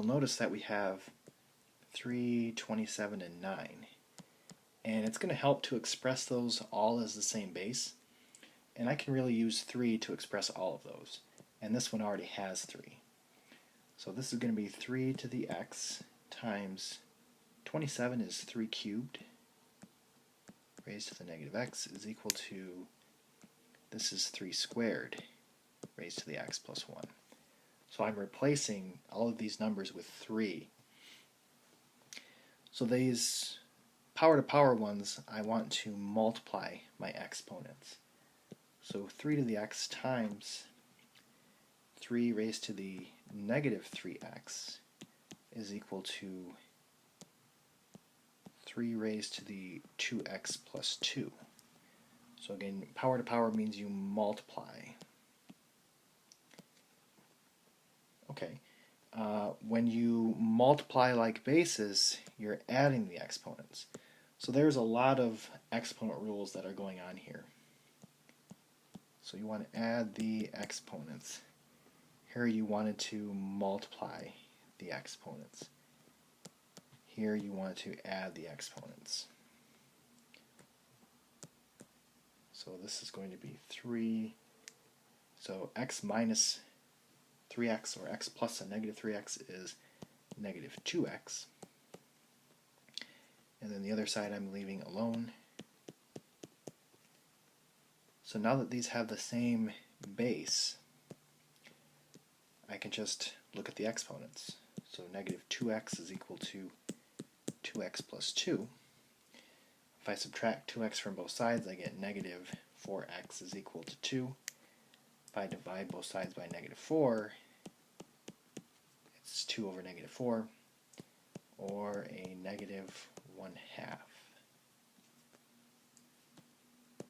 you'll notice that we have 3, 27, and 9. And it's going to help to express those all as the same base. And I can really use 3 to express all of those. And this one already has 3. So this is going to be 3 to the x times 27 is 3 cubed raised to the negative x is equal to, this is 3 squared raised to the x plus 1. So I'm replacing all of these numbers with 3. So these power to power ones, I want to multiply my exponents. So 3 to the x times 3 raised to the negative 3x is equal to 3 raised to the 2x plus 2. So again, power to power means you multiply. Okay. When you multiply like bases, you're adding the exponents. So there's a lot of exponent rules that are going on here. So you want to add the exponents. Here you wanted to multiply the exponents. Here you want to add the exponents. So this is going to be 3. So x minus 3x, or x plus a negative 3x, is negative 2x. And then the other side I'm leaving alone. So now that these have the same base, I can just look at the exponents. So negative 2x is equal to 2x plus 2. If I subtract 2x from both sides, I get negative 4x is equal to 2. If I divide both sides by negative 4, it's 2 over negative 4, or a negative 1/2.